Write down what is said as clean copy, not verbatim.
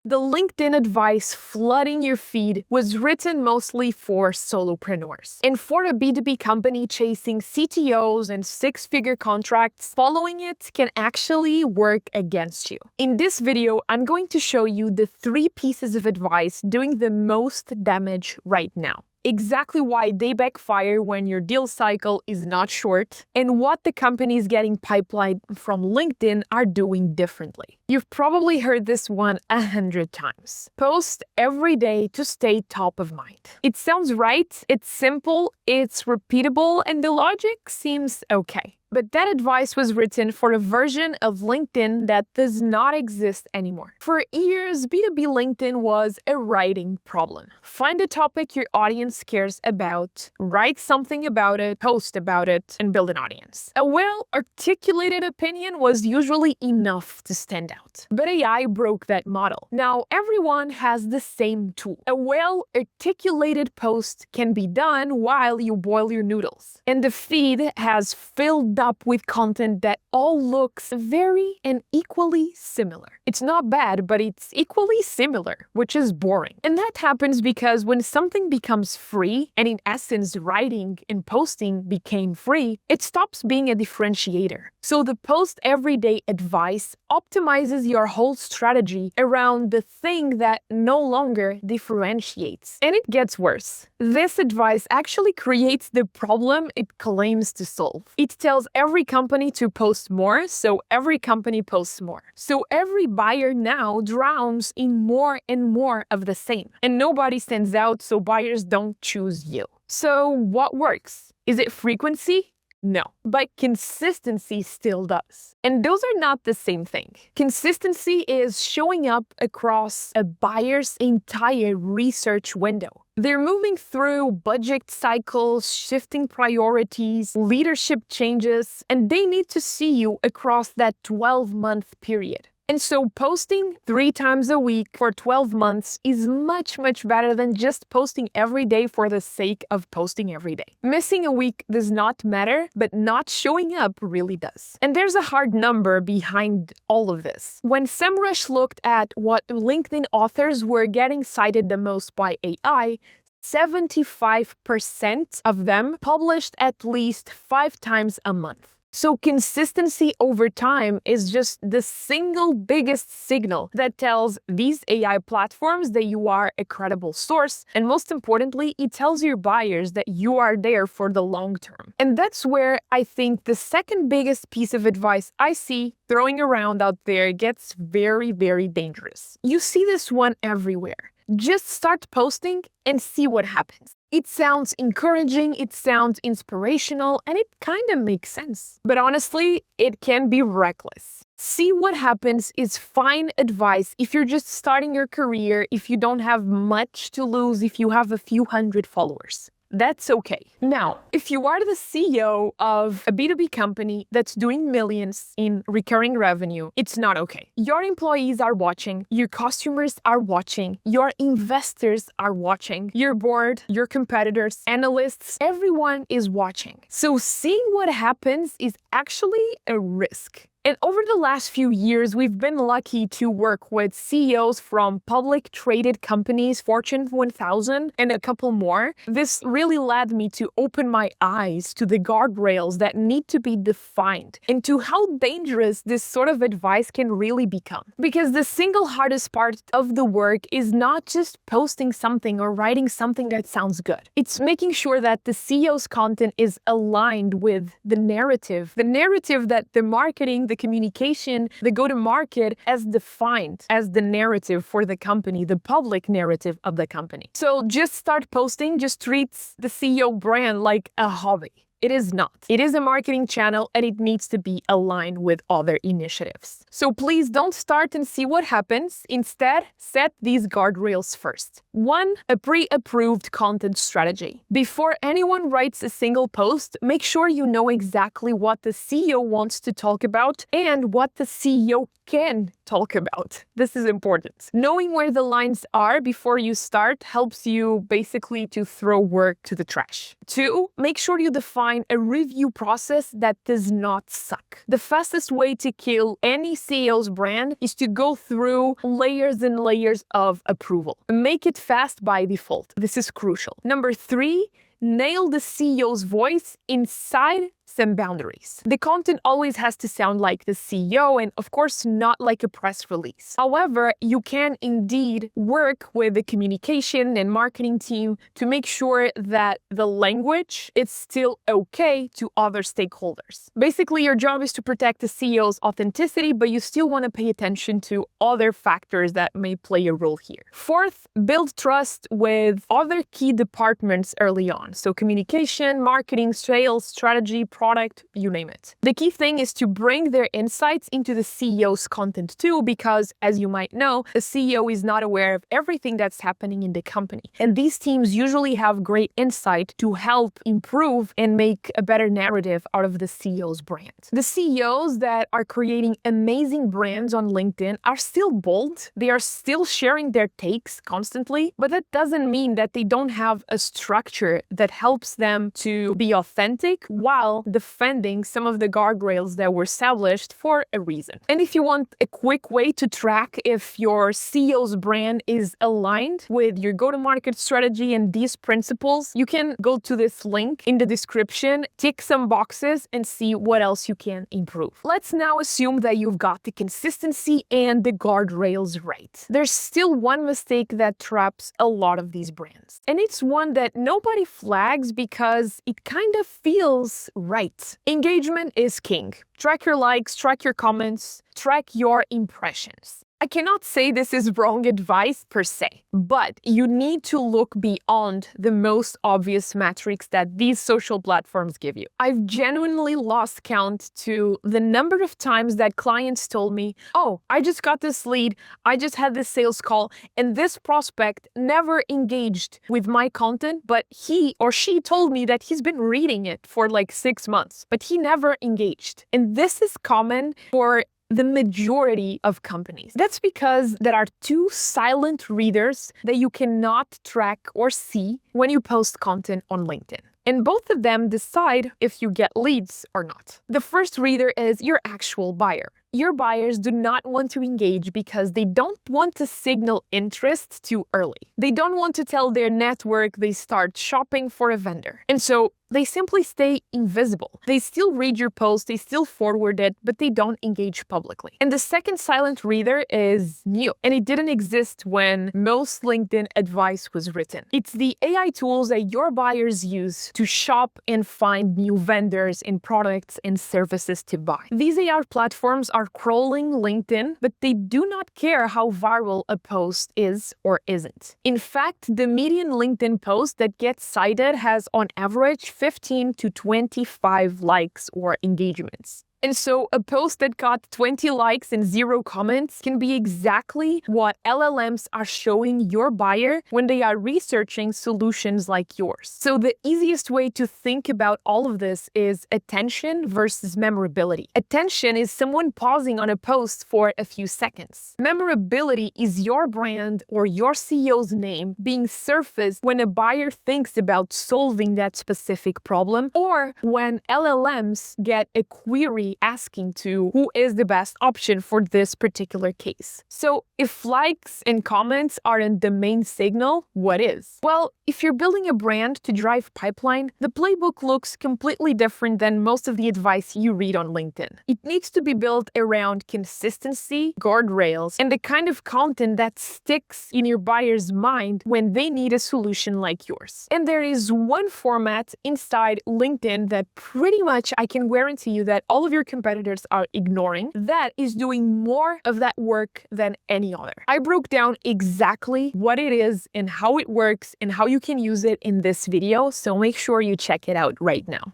The LinkedIn advice flooding your feed was written mostly for solopreneurs. And for a B2B company chasing CTOs and six-figure contracts, following it can actually work against you. In this video, I'm going to show you the 3 pieces of advice doing the most damage right now. Exactly why they backfire when your deal cycle is not short, and what the companies getting pipelined from LinkedIn are doing differently. You've probably heard this one 100 times. Post every day to stay top of mind. It sounds right, it's simple, it's repeatable, and the logic seems okay. But that advice was written for a version of LinkedIn that does not exist anymore. For years, B2B LinkedIn was a writing problem. Find a topic your audience cares about, write something about it, post about it, and build an audience. A well-articulated opinion was usually enough to stand out. But AI broke that model. Now, everyone has the same tool. A well-articulated post can be done while you boil your noodles. And the feed has filled up with content that all looks very and equally similar. It's not bad, but it's equally similar, which is boring. And that happens because when something becomes free, and in essence, writing and posting became free, it stops being a differentiator. So the post everyday advice optimizes your whole strategy around the thing that no longer differentiates. And it gets worse. This advice actually creates the problem it claims to solve. It tells every company to post more, so every company posts more. So every buyer now drowns in more and more of the same. And nobody stands out, so buyers don't choose you. So what works? Is it frequency? No, but consistency still does. And those are not the same thing. Consistency is showing up across a buyer's entire research window. They're moving through budget cycles, shifting priorities, leadership changes, and they need to see you across that 12-month period. And so posting 3 times a week for 12 months is much better than just posting every day for the sake of posting every day. Missing a week does not matter, but not showing up really does. And there's a hard number behind all of this. When SEMrush looked at what LinkedIn authors were getting cited the most by AI, 75% of them published at least 5 times a month. So consistency over time is just the single biggest signal that tells these AI platforms that you are a credible source, and most importantly, it tells your buyers that you are there for the long term. And that's where I think the second biggest piece of advice I see throwing around out there gets very dangerous. You see this one everywhere. Just start posting and see what happens. It sounds encouraging, it sounds inspirational, and it kind of makes sense. But honestly, it can be reckless. See what happens is fine advice if you're just starting your career, if you don't have much to lose, if you have a few hundred followers. That's okay. Now, if you are the CEO of a B2B company that's doing millions in recurring revenue, it's not okay. Your employees are watching, your customers are watching, your investors are watching, your board, your competitors, analysts, everyone is watching. So seeing what happens is actually a risk. And over the last few years, we've been lucky to work with CEOs from public traded companies, Fortune 1000, and a couple more. This really led me to open my eyes to the guardrails that need to be defined and to how dangerous this sort of advice can really become. Because the single hardest part of the work is not just posting something or writing something that sounds good. It's making sure that the CEO's content is aligned with the narrative that the marketing, the communication, the go-to-market as defined as the narrative for the company, the public narrative of the company. So just start posting, just treat the CEO brand like a hobby. It is not. It is a marketing channel and it needs to be aligned with other initiatives. So please don't start and see what happens. Instead, set these guardrails first. 1. A pre-approved content strategy. Before anyone writes a single post, make sure you know exactly what the CEO wants to talk about and what the CEO can talk about. This is important. Knowing where the lines are before you start helps you basically to throw work to the trash. 2, make sure you define a review process that does not suck. The fastest way to kill any CEO's brand is to go through layers and layers of approval. Make it fast by default. This is crucial. Number 3, nail the CEO's voice inside some boundaries. The content always has to sound like the CEO and of course not like a press release. However, you can indeed work with the communication and marketing team to make sure that the language is still okay to other stakeholders. Basically, your job is to protect the CEO's authenticity, but you still want to pay attention to other factors that may play a role here. 4th, build trust with other key departments early on. So communication, marketing, sales, strategy, product, you name it. The key thing is to bring their insights into the CEO's content too, because as you might know, the CEO is not aware of everything that's happening in the company. And these teams usually have great insight to help improve and make a better narrative out of the CEO's brand. The CEOs that are creating amazing brands on LinkedIn are still bold. They are still sharing their takes constantly, but that doesn't mean that they don't have a structure that helps them to be authentic while defending some of the guardrails that were established for a reason. And if you want a quick way to track if your CEO's brand is aligned with your go-to-market strategy and these principles, you can go to this link in the description, tick some boxes, and see what else you can improve. Let's now assume that you've got the consistency and the guardrails right. There's still one mistake that traps a lot of these brands, and it's one that nobody flags because it kind of feels right. Engagement is king. Track your likes, track your comments, track your impressions. I cannot say this is wrong advice per se, but you need to look beyond the most obvious metrics that these social platforms give you. I've genuinely lost count to the number of times that clients told me, oh, I just got this lead, I just had this sales call, and this prospect never engaged with my content, but he or she told me that he's been reading it for like 6 months, but he never engaged. And this is common for the majority of companies. That's because there are 2 silent readers that you cannot track or see when you post content on LinkedIn. And both of them decide if you get leads or not. The first reader is your actual buyer. Your buyers do not want to engage because they don't want to signal interest too early. They don't want to tell their network they start shopping for a vendor. And so they simply stay invisible. They still read your post, they still forward it, but they don't engage publicly. And the second silent reader is new, and it didn't exist when most LinkedIn advice was written. It's the AI tools that your buyers use to shop and find new vendors and products and services to buy. These AI platforms are crawling LinkedIn, but they do not care how viral a post is or isn't. In fact, the median LinkedIn post that gets cited has on average 15 to 25 likes or engagements. And so a post that got 20 likes and 0 comments can be exactly what LLMs are showing your buyer when they are researching solutions like yours. So the easiest way to think about all of this is attention versus memorability. Attention is someone pausing on a post for a few seconds. Memorability is your brand or your CEO's name being surfaced when a buyer thinks about solving that specific problem, or when LLMs get a query asking to who is the best option for this particular case. So if likes and comments aren't the main signal, what is? Well, if you're building a brand to drive pipeline, the playbook looks completely different than most of the advice you read on LinkedIn. It needs to be built around consistency, guardrails, and the kind of content that sticks in your buyer's mind when they need a solution like yours. And there is one format inside LinkedIn that pretty much I can guarantee you that all of your competitors are ignoring, that is doing more of that work than any other. I broke down exactly what it is and how it works and how you can use it in this video, so make sure you check it out right now.